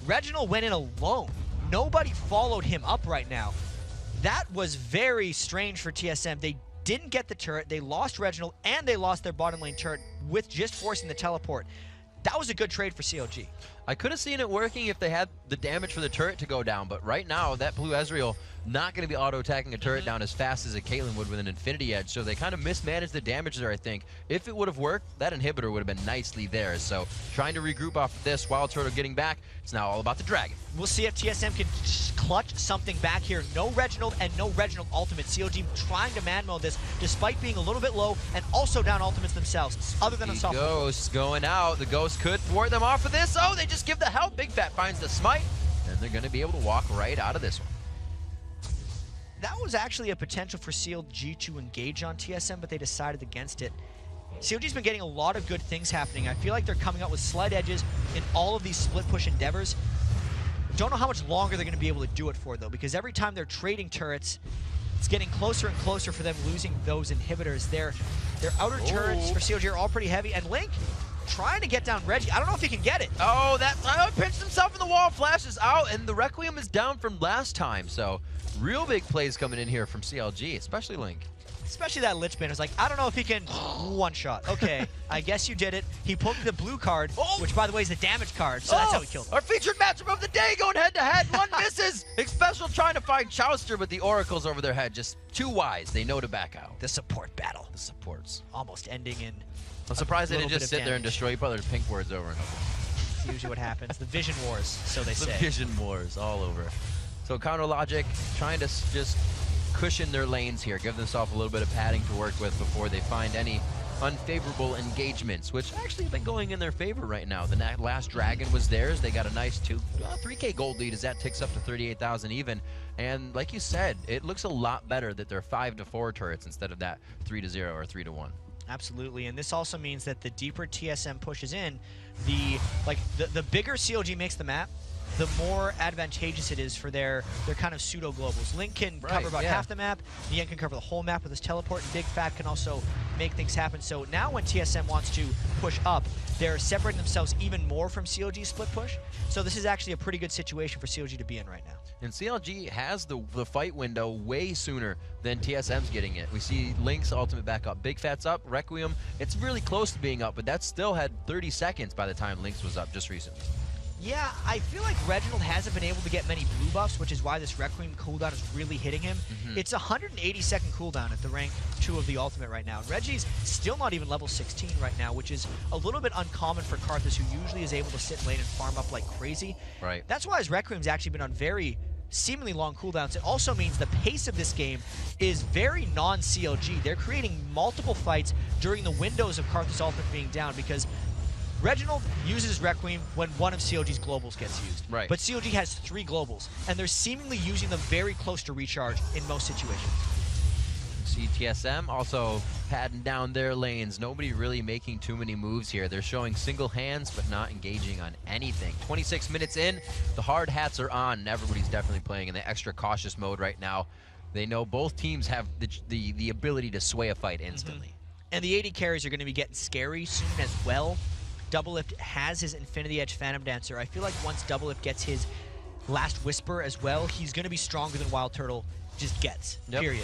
Reginald went in alone. Nobody followed him up right now. That was very strange for TSM. They didn't get the turret, they lost Reginald, and they lost their bottom lane turret with just forcing the teleport. that was a good trade for CLG. I could have seen it working if they had the damage for the turret to go down, but right now, that blue Ezreal not going to be auto-attacking a turret down as fast as a Caitlyn would with an Infinity Edge, so they kind of mismanaged the damage there, I think. If it would have worked, that inhibitor would have been nicely there. So trying to regroup off of this, Wild Turtle getting back, it's now all about the Dragon. We'll see if TSM can clutch something back here. No Reginald and no Reginald ultimate. CLG trying to man-mode this, despite being a little bit low and also down ultimates themselves, other than a soft Ghost going out. The Ghost could thwart them off of this. Oh, they just give the help. Big Fat finds the smite, and they're going to be able to walk right out of this one. That was actually a potential for CLG to engage on TSM, but they decided against it. CLG's been getting a lot of good things happening. I feel like they're coming up with slight edges in all of these split push endeavors. Don't know how much longer they're going to be able to do it for, though, because every time they're trading turrets, it's getting closer and closer for them losing those inhibitors. Their outer turrets for CLG are all pretty heavy, and Link trying to get down Reggie. I don't know if he can get it. Oh, that pinched himself in the wall, flashes out, and the Requiem is down from last time. So real big plays coming in here from CLG, especially Link. Especially that Lich Banner's like, I don't know if he can one shot. Okay, I guess you did it. He pulled the blue card, which by the way is the damage card, so that's how he killed him. Our featured matchup of the day going head to head. One misses. Special trying to find Chowster, but the Oracle's over their head. Just too wise. They know to back out. The support battle. The supports. Almost ending in I'm surprised they didn't just sit there and destroy each other's pink words over and over. It's usually what happens. The Vision Wars, so they say. The Vision Wars all over. So Counter Logic trying to just cushion their lanes here, give themselves a little bit of padding to work with before they find any unfavorable engagements, which actually have been going in their favor right now. The last Dragon was theirs. They got a nice 3K gold lead as that ticks up to 38,000 even. And like you said, it looks a lot better that they're 5-4 turrets instead of that 3-0 or 3-1. Absolutely, and this also means that the deeper TSM pushes in, the bigger CLG makes the map, the more advantageous it is for their kind of pseudo-globals. Link can cover about half the map, Nian can cover the whole map with his teleport, and Big Fat can also make things happen. So now when TSM wants to push up, they're separating themselves even more from CLG's split push. So this is actually a pretty good situation for CLG to be in right now. And CLG has the fight window way sooner than TSM's getting it. We see Link's ultimate back up. Big Fat's up. Requiem, it's really close to being up, but that still had 30 seconds by the time Link's was up just recently. Yeah, I feel like Reginald hasn't been able to get many blue buffs, which is why this Requiem cooldown is really hitting him. It's a 180-second cooldown at the rank 2 of the ultimate right now. Reggie's still not even level 16 right now, which is a little bit uncommon for Karthus, who usually is able to sit in lane and farm up like crazy. Right. That's why his Requiem's actually been on very seemingly long cooldowns. It also means the pace of this game is very non-CLG. They're creating multiple fights during the windows of Karthus' ultimate being down, because Reginald uses Requiem when one of CLG's globals gets used. Right. But CLG has 3 globals, and they're seemingly using them very close to recharge in most situations. See TSM also padding down their lanes. Nobody really making too many moves here. They're showing single hands, but not engaging on anything. 26 minutes in, the hard hats are on, and everybody's definitely playing in the extra cautious mode right now. They know both teams have the ability to sway a fight instantly. And the AD carries are going to be getting scary soon as well. Doublelift has his Infinity Edge Phantom Dancer. I feel like once Doublelift gets his Last Whisper as well, he's going to be stronger than Wild Turtle just gets, period.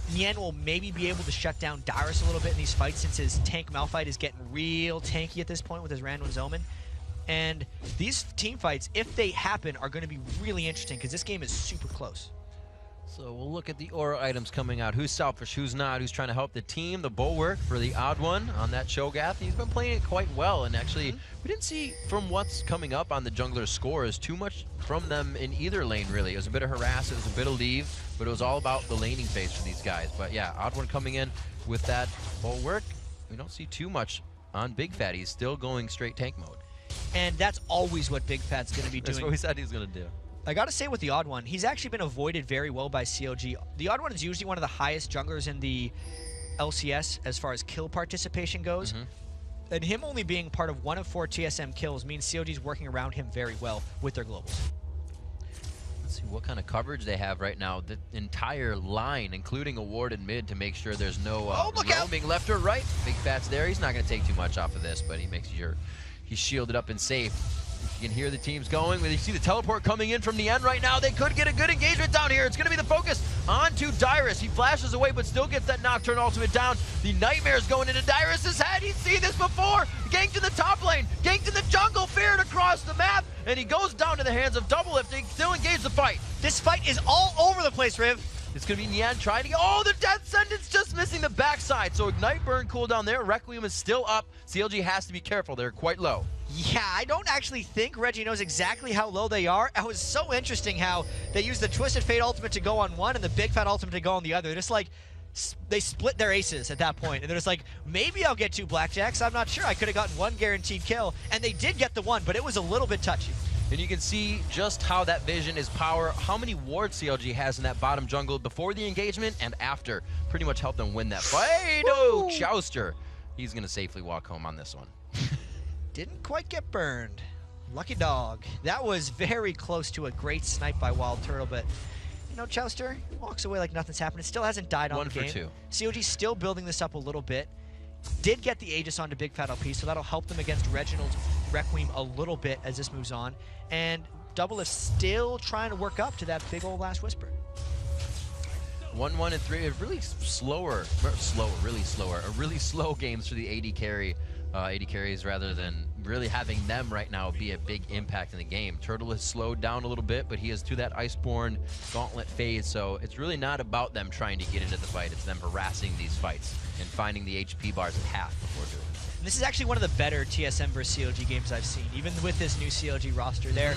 Nian will maybe be able to shut down Dyrus a little bit in these fights, since his tank Malphite is getting real tanky at this point with his Randuin's Omen. And these team fights, if they happen, are going to be really interesting, because this game is super close. So we'll look at the aura items coming out. Who's selfish, who's not, who's trying to help the team. The Bulwark for the odd one on that Cho'Gath. He's been playing it quite well, and actually we didn't see from what's coming up on the jungler's scores too much from them in either lane, really. It was a bit of harass, it was a bit of leave, but it was all about the laning phase for these guys. But yeah, odd one coming in with that Bulwark. We don't see too much on Big Fat. He's still going straight tank mode. And that's always what Big Fat's going to be doing. That's what we said he was going to do. I gotta say with the Odd One, he's actually been avoided very well by CLG. The Odd One is usually one of the highest junglers in the LCS as far as kill participation goes. And him only being part of 1 of 4 TSM kills means CLG's working around him very well with their globals. Let's see what kind of coverage they have right now. The entire line, including a warded mid, to make sure there's no roaming left or right. Big Fat's there. He's not going to take too much off of this, but he makes sure he's shielded up and safe. You can hear the teams going. When you see the teleport coming in from the end right now, they could get a good engagement down here. It's going to be the focus onto Dyrus. He flashes away, but still gets that Nocturne ultimate down. The Nightmare's going into Dyrus's head. He's seen this before. Ganked in the top lane, ganked in the jungle, feared across the map, and he goes down to the hands of Doublelift. They still engage the fight. This fight is all over the place, Riv. It's going to be Nian trying to get... Oh, the Death Sentence just missing the backside. So Ignite Burn cooldown there. Requiem is still up. CLG has to be careful. They're quite low. Yeah, I don't actually think Reggie knows exactly how low they are. It was so interesting how they used the Twisted Fate ultimate to go on one and the Big Fat ultimate to go on the other. They're just like, they split their aces at that point. And they're just like, maybe I'll get 2 blackjacks. I'm not sure. I could have gotten 1 guaranteed kill. And they did get the 1, but it was a little bit touchy. And you can see just how that vision is power, how many wards CLG has in that bottom jungle before the engagement and after. Pretty much helped them win that fight. Oh, Chouster. He's going to safely walk home on this one. Didn't quite get burned. Lucky dog. That was very close to a great snipe by Wild Turtle, but you know, Chouster walks away like nothing's happened. It still hasn't died on the game. 1 for 2. COG still building this up a little bit. Did get the Aegis onto Big Fat LP, so that'll help them against Reginald's Requiem a little bit as this moves on. And Doublelift still trying to work up to that big old Last Whisper. 1-1 and 3. Really slow games for the AD carry. AD carries rather than really having them right now be a big impact in the game. Turtle has slowed down a little bit, but he is to that Iceborne Gauntlet phase, so it's really not about them trying to get into the fight. It's them harassing these fights and finding the HP bars at half before doing it. And this is actually one of the better TSM versus CLG games I've seen, even with this new CLG roster. They're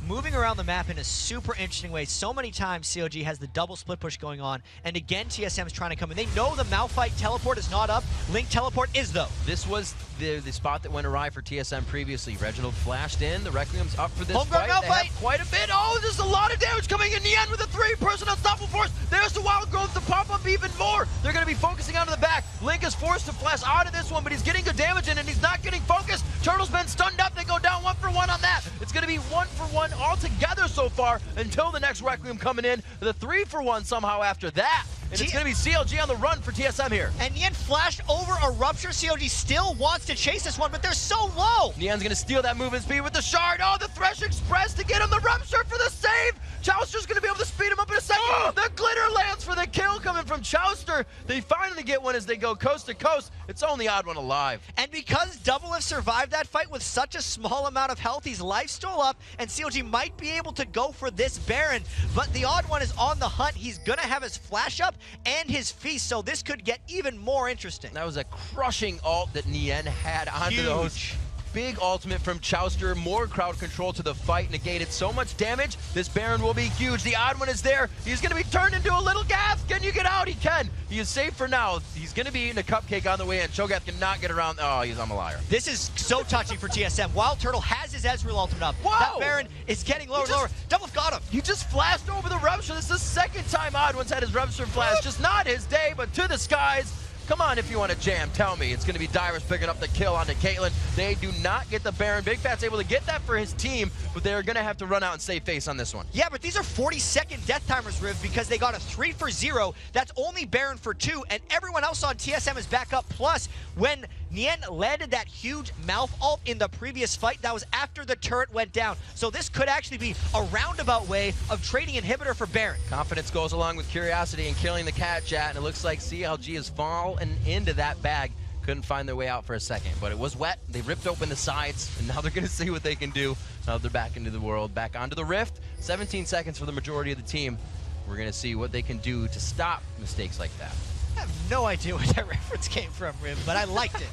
moving around the map in a super interesting way. So many times CLG has the double split push going on, and again TSM is trying to come in. They know the Malphite teleport is not up. Link teleport is though. This was the spot that went awry for TSM previously. Reginald flashed in. The Requiem's up for this Homegrown fight. Malphite. They have quite a bit. Oh, there's a lot of damage coming in the end with a 3-person unstoppable force. There's the Wild Growth to pop up even more. They're going to be focusing onto the back. Link is forced to flash out of this one, but he's getting good damage in and he's not getting focused. Turtle's been stunned up. They go down 1 for 1 on that. It's going to be 1 for 1 altogether so far until the next Requiem coming in. The 3 for 1 somehow after that. And it's going to be CLG on the run for TSM here. And Nian flashed over a Rupture. CLG still wants to chase this one, but they're so low. Nian's going to steal that movement speed with the shard. Oh, the Thresh Express to get him the Rupture for the save. Chouster's going to be able to speed him up in a second. The glitter lands for the kill coming from Chouster. They finally get one as they go coast to coast. It's only odd one alive. And because Doublelift survived that fight with such a small amount of health, he's life still up, and CLG might be able to go for this Baron. But the odd one is on the hunt. He's going to have his flash up and his feast, so this could get even more interesting. That was a crushing ult that Nian had onto those. Big ultimate from Chouster, more crowd control to the fight, negated so much damage. This Baron will be huge. The odd one is there. He's going to be turned into a little gas. Can you get out? He can. He is safe for now. He's going to be eating a cupcake on the way in. Cho'Gath cannot get around. Oh, I'm a liar. This is so touchy for TSM. Wild Turtle has his Ezreal ultimate up. Whoa! That Baron is getting lower and lower. Doublelift got him. He just flashed over the Rupture. This is the second time Odd One's had his Rupture flash. Just not his day, but to the skies. Come on, if you want to jam, tell me. It's going to be Dyrus picking up the kill onto Caitlyn. They do not get the Baron. Big Fat's able to get that for his team, but they're going to have to run out and save face on this one. Yeah, but these are 40-second death timers, Riv, because they got a 3 for 0. That's only Baron for 2, and everyone else on TSM is back up. Plus, when Nian landed that huge mouth ult in the previous fight, that was after the turret went down. So this could actually be a roundabout way of trading inhibitor for Baron. Confidence goes along with curiosity and killing the cat, chat, and it looks like CLG has fallen into that bag. Couldn't find their way out for a second, but it was wet. They ripped open the sides, and now they're going to see what they can do. Now they're back into the world, back onto the Rift. 17 seconds for the majority of the team. We're going to see what they can do to stop mistakes like that. I have no idea where that reference came from, Riv, but I liked it.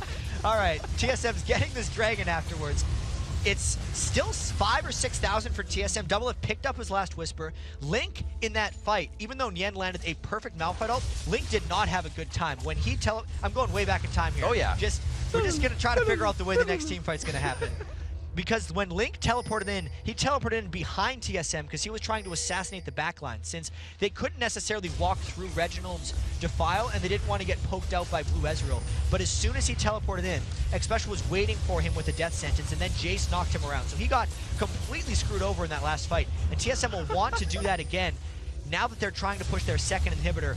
All right, TSM's getting this dragon afterwards. It's still 5,000 or 6,000 for TSM. Doublelift picked up his last Whisper. Link in that fight, even though Nian landed a perfect Malphite ult, Link did not have a good time. When he I'm going way back in time here. Oh yeah. We're just gonna try to figure out the way the next team fight's gonna happen. Because when Link teleported in, he teleported in behind TSM because he was trying to assassinate the backline, since they couldn't necessarily walk through Reginald's Defile and they didn't want to get poked out by Blue Ezreal. But as soon as he teleported in, Xpecial was waiting for him with a death sentence, and then Jace knocked him around. So he got completely screwed over in that last fight. And TSM will want to do that again now that they're trying to push their second inhibitor.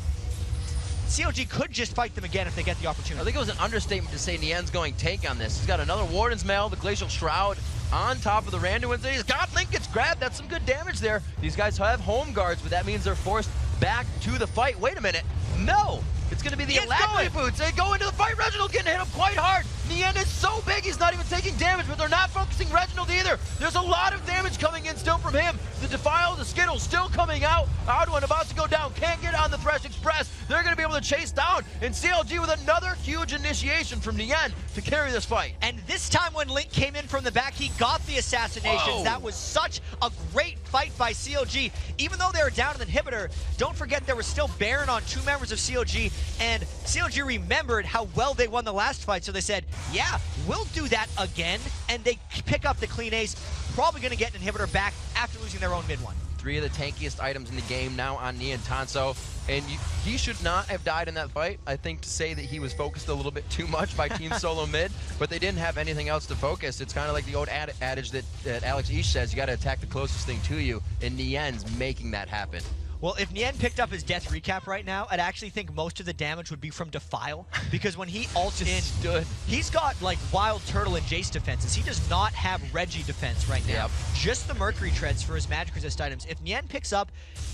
CLG could just fight them again if they get the opportunity. I think it was an understatement to say Nian's going tank on this. He's got another Warden's Mail, the Glacial Shroud on top of the Randuin's. He's got Link gets grabbed. That's some good damage there. These guys have home guards, but that means they're forced back to the fight. Wait a minute. No. It's going to be the Alacrity boots. They go into the fight. Reginald getting hit up quite hard. Nien is so big, he's not even taking damage, but they're not focusing Reginald either. There's a lot of damage coming in still from him. The Defile, the Skittle still coming out. Oudwin about to go down. Can't get on the Thresh Express. They're going to be able to chase down. And CLG with another huge initiation from Nien to carry this fight. And this time when Link came in from the back, he got the assassinations. Whoa. That was such a great fight by CLG. Even though they were down an inhibitor, don't forget there was still Baron on 2 members of CLG, and CLG remembered how well they won the last fight, so they said, yeah, we'll do that again, and they pick up the clean ace, probably going to get an inhibitor back after losing their own mid one. 3 of the tankiest items in the game now on Nien Tanso, and he should not have died in that fight. I think to say that he was focused a little bit too much by Team Solo Mid, but they didn't have anything else to focus. It's kind of like the old adage that Alex Ish says, you got to attack the closest thing to you, and Nien's making that happen. Well, if Nien picked up his death recap right now, I'd actually think most of the damage would be from Defile, because when he ults in, he's got like Wild Turtle and Jace defenses. He does not have Reggie defense right now. Yep. Just the Mercury Treads for his magic resist items. If Nien picks up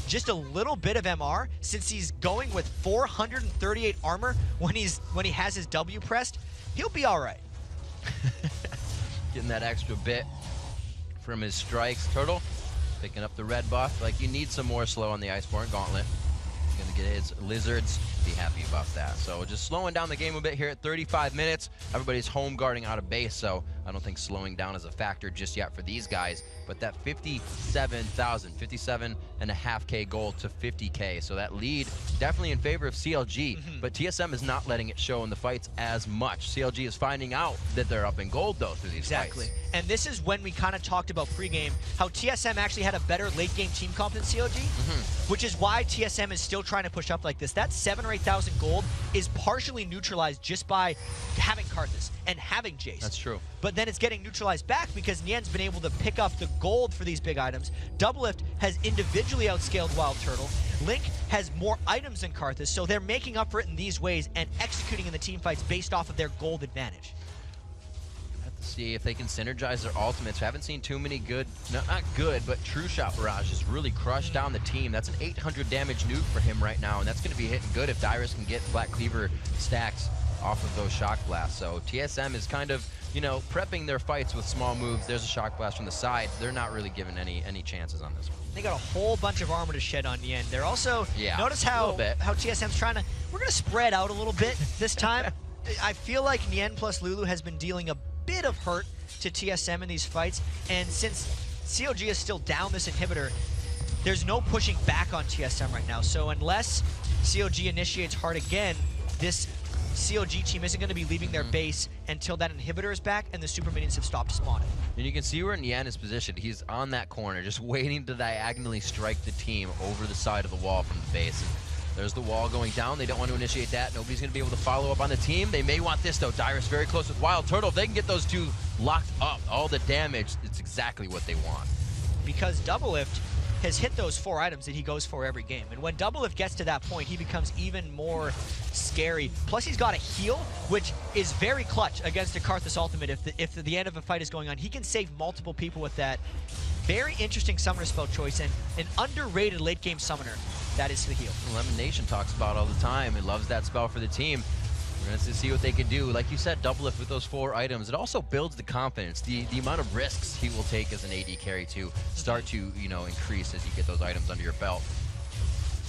just a little bit of MR, since he's going with 438 armor when he has his W pressed, he'll be all right. Getting that extra bit from his strikes. Turtle picking up the red buff. Like, you need some more slow on the Iceborne Gauntlet. He's gonna get his Lizards. Be happy about that. So just slowing down the game a bit here at 35 minutes. Everybody's home guarding out of base, so I don't think slowing down is a factor just yet for these guys. But that 57,000, 57.5K gold to 50K. So that lead definitely in favor of CLG, but TSM is not letting it show in the fights as much. CLG is finding out that they're up in gold though through these fights. And this is when we kind of talked about pregame, how TSM actually had a better late game team comp than CLG, which is why TSM is still trying to push up like this. That 7,000 or 8,000 gold is partially neutralized just by having Karthus and having Jace. That's true. But then it's getting neutralized back because Nien's been able to pick up the gold for these big items. Doublelift has individually outscaled Wild Turtle. Link has more items than Karthus, so they're making up for it in these ways and executing in the team fights based off of their gold advantage. Have to see if they can synergize their ultimates. We haven't seen too many good, no, not good, but True Shot Barrage has really crushed down the team. That's an 800 damage nuke for him right now, and that's going to be hitting good if Dyrus can get Black Cleaver stacks off of those Shock Blasts. So TSM is kind of, you know, prepping their fights with small moves. There's a Shock Blast from the side. They're not really given any chances on this one. They got a whole bunch of armor to shed on Nien. They're also, notice how TSM's trying to, we're going to spread out a little bit this time. I feel like Nien plus Lulu has been dealing a bit of hurt to TSM in these fights, and since COG is still down this inhibitor, there's no pushing back on TSM right now. So unless COG initiates hard again, this COG team isn't going to be leaving their base until that inhibitor is back and the super minions have stopped spawning. And you can see where Nien is positioned. He's on that corner, just waiting to diagonally strike the team over the side of the wall from the base. And there's the wall going down. They don't want to initiate that. Nobody's going to be able to follow up on the team. They may want this, though. Dyrus very close with Wild Turtle. If they can get those two locked up, all the damage, it's exactly what they want. Because Doublelift has hit those 4 items that he goes for every game. And when Doublelift gets to that point, he becomes even more scary. Plus, he's got a heal, which is very clutch against a Karthus ultimate. If the end of a fight is going on, he can save multiple people with that. Very interesting summoner spell choice and an underrated late game summoner. That is the heal. Lemon Nation talks about all the time. He loves that spell for the team. We're going to see what they can do. Like you said, Doublelift with those 4 items. It also builds the confidence. The amount of risks he will take as an AD carry to start to, you know, increase as you get those items under your belt.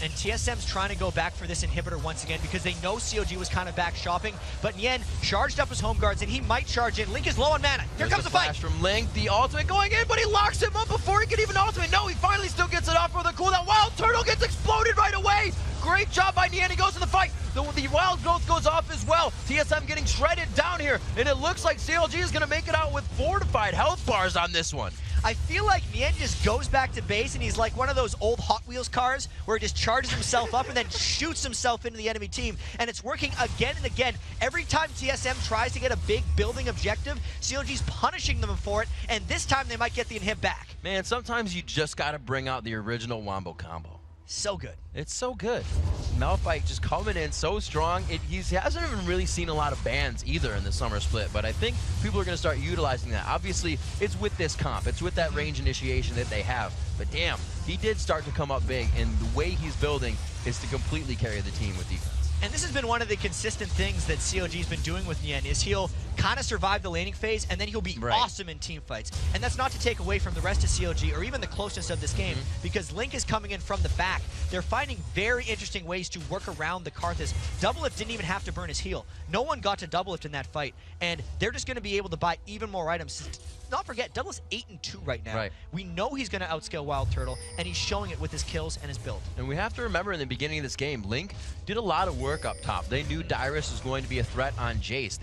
And TSM's trying to go back for this inhibitor once again because they know COG was kind of back shopping, but Nien charged up his home guards and he might charge in. Link is low on mana. Here comes the fight. Flash from Link, the ultimate going in, but he locks him up before he can even ultimate. No, he finally still gets it off for the cooldown. Wild Turtle gets exploded right away. Great job by Nien. He goes in the fight. The Wild Growth goes off as well. TSM getting shredded down here, and it looks like CLG is going to make it out with fortified health bars on this one. I feel like Nien just goes back to base and he's like one of those old Hot Wheels cars where he just charges himself up and then shoots himself into the enemy team. And it's working again and again. Every time TSM tries to get a big building objective, CLG's punishing them for it, and this time they might get the inhib back. Man, sometimes you just got to bring out the original Wombo combo. So good. It's so good. Malphite just coming in so strong. He hasn't even really seen a lot of bans either in the summer split, but I think people are going to start utilizing that. Obviously, it's with this comp. It's with that range initiation that they have. But damn, he did start to come up big, and the way he's building is to completely carry the team with defense. And this has been one of the consistent things that CLG's been doing with Nien, is he'll kind of survive the laning phase, and then he'll be awesome in team fights. And that's not to take away from the rest of CLG or even the closeness of this game, because Link is coming in from the back. They're finding very interesting ways to work around the Karthus. Doublelift didn't even have to burn his heal. No one got to Doublelift in that fight, and they're just going to be able to buy even more items. Not forget, Doublelift's 8-2 right now. We know he's going to outscale Wild Turtle, and he's showing it with his kills and his build. And we have to remember in the beginning of this game, Link did a lot of work up top. They knew Dyrus was going to be a threat on Jace.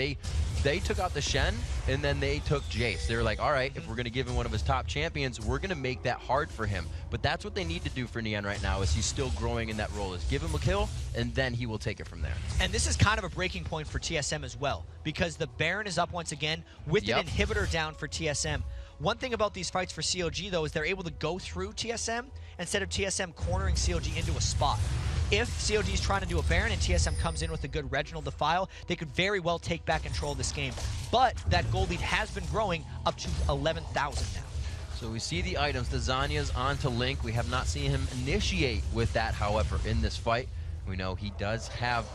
They took out the Shen, and then they took Jace. They were like, all right, if we're going to give him one of his top champions, we're going to make that hard for him. But that's what they need to do for Nien right now, is he's still growing in that role, is give him a kill, and then he will take it from there. And this is kind of a breaking point for TSM as well, because the Baron is up once again with an inhibitor down for TSM. One thing about these fights for CLG, though, is they're able to go through TSM instead of TSM cornering CLG into a spot. If CLG is trying to do a Baron and TSM comes in with a good Reginald Defile, they could very well take back control of this game. But that gold lead has been growing up to 11,000 now. So we see the items. The Zanya's onto Link. We have not seen him initiate with that, however, in this fight. We know he does have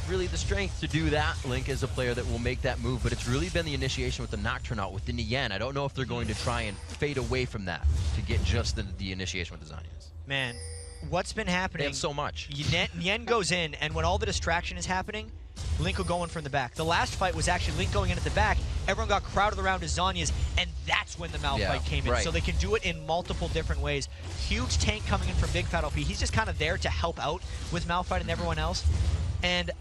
really the strength to do that. Link is a player that will make that move, but it's really been the initiation with the Nocturne out, with the Nien. I don't know if they're going to try and fade away from that to get just the initiation with the Zanyas. Man, what's been happening? They have so much. Nien goes in, and when all the distraction is happening, Link will go in from the back. The last fight was actually Link going in at the back. Everyone got crowded around his Zanyas, and that's when the Malphite came in. So they can do it in multiple different ways. Huge tank coming in from Big Fat LP. He's just kind of there to help out with Malphite and everyone else. And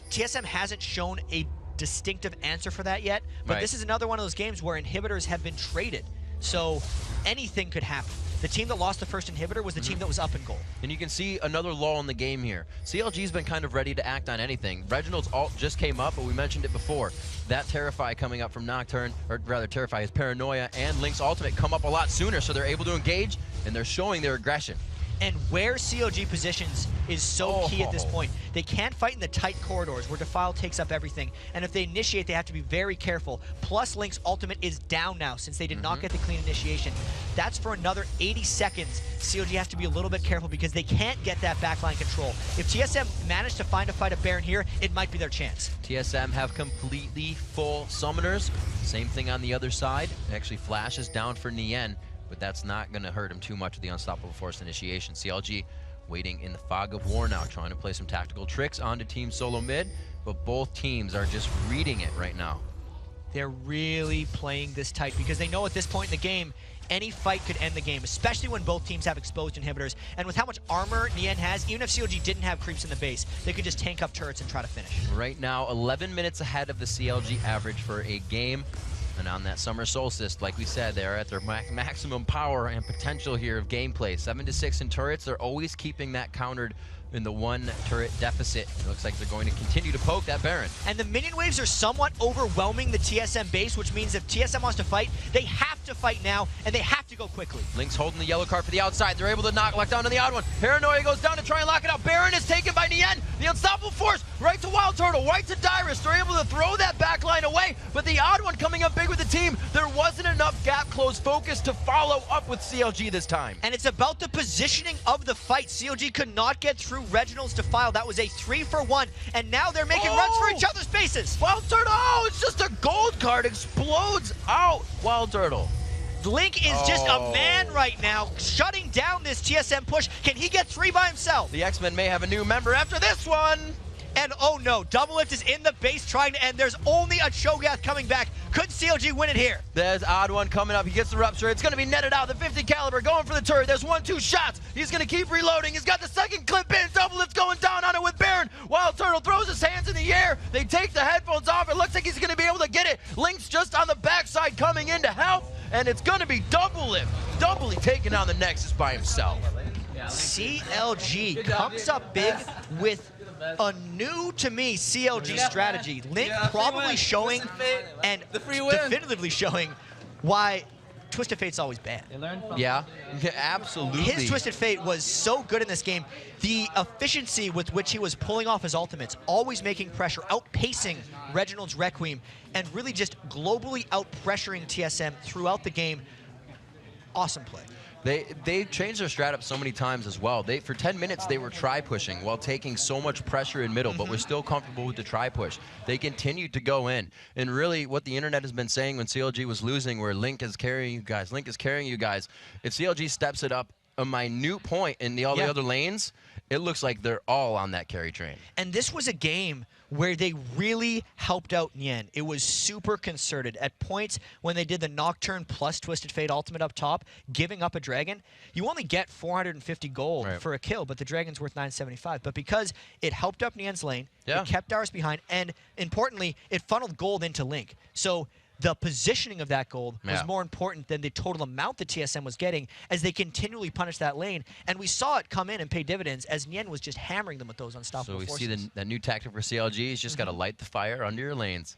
TSM hasn't shown a distinctive answer for that yet, but this is another one of those games where inhibitors have been traded. So anything could happen. The team that lost the first inhibitor was the team that was up in goal. And you can see another lull in the game here. CLG's been kind of ready to act on anything. Reginald's ult just came up, but we mentioned it before. That Terrify coming up from Nocturne, or rather Terrify, his Paranoia and Link's ultimate come up a lot sooner, so they're able to engage, and they're showing their aggression. And where CLG positions is so key at this point. They can't fight in the tight corridors where Defile takes up everything. And if they initiate, they have to be very careful. Plus, Link's ultimate is down now since they did not get the clean initiation. That's for another 80 seconds. CLG has to be a little bit careful because they can't get that backline control. If TSM managed to find a fight of Baron here, it might be their chance. TSM have completely full summoners. Same thing on the other side. Actually, Flash is down for Nien, but that's not going to hurt him too much with the Unstoppable Force initiation. CLG waiting in the fog of war now, trying to play some tactical tricks onto Team Solo Mid, but both teams are just reading it right now. They're really playing this tight because they know at this point in the game, any fight could end the game, especially when both teams have exposed inhibitors. And with how much armor Nien has, even if CLG didn't have creeps in the base, they could just tank up turrets and try to finish. Right now, 11 minutes ahead of the CLG average for a game. And on that summer solstice, like we said, they're at their maximum power and potential here of gameplay. 7-6 in turrets. They're always keeping that countered in the one turret deficit. It looks like they're going to continue to poke that Baron. And the minion waves are somewhat overwhelming the TSM base, which means if TSM wants to fight, they have to fight now, and they have to go quickly. Link's holding the yellow card for the outside. They're able to lock down on the odd one. Paranoia goes down to try and lock it out. Baron is taken by Nien. The Unstoppable Force right to Wild Turtle, right to Dyrus. They're able to throw that backline away, but the odd one coming up big with the team. There wasn't enough gap close focus to follow up with CLG this time. And it's about the positioning of the fight. CLG could not get through Reginald's Defile. That was a 3-for-1, and now they're making runs for each other's bases. Wild Turtle, it's just a gold card, explodes out. Wild Turtle. Link is just a man right now, shutting down this TSM push. Can he get 3 by himself? The X-Men may have a new member after this one. And oh no, Doublelift is in the base trying to end. There's only a Cho'Gath coming back. Could CLG win it here? There's odd one coming up. He gets the rupture. It's going to be netted out. The 50 caliber going for the turret. There's 1-2 shots. He's going to keep reloading. He's got the second clip in. Doublelift's going down on it with Baron. Wild Turtle throws his hands in the air. They take the headphones off. It looks like he's going to be able to get it. Link's just on the backside coming in to help. And it's going to be Doublelift. Doubly taking on the Nexus by himself. CLG comes up big with a new, to me, CLG strategy. Link probably showing and definitively showing why Twisted Fate's always bad. Yeah, absolutely. His Twisted Fate was so good in this game. The efficiency with which he was pulling off his ultimates, always making pressure, outpacing Reginald's Requiem, and really just globally out-pressuring TSM throughout the game. Awesome play. They changed their strat up so many times as well. For 10 minutes, they were try-pushing while taking so much pressure in middle, but we're still comfortable with the try-push. They continued to go in. And really, what the internet has been saying when CLG was losing, where Link is carrying you guys, Link is carrying you guys, if CLG steps it up a minute point in all the other lanes, it looks like they're all on that carry train. And this was a game where they really helped out Nien. It was super concerted. At points when they did the Nocturne plus Twisted Fate ultimate up top, giving up a dragon, you only get 450 gold for a kill, but the dragon's worth 975. But because it helped up Nien's lane, it kept Darius behind, and importantly, it funneled gold into Link. So the positioning of that gold was more important than the total amount that TSM was getting as they continually punished that lane. And we saw it come in and pay dividends as Nien was just hammering them with those unstoppable forces. So we see the new tactic for CLG is just got to light the fire under your lanes.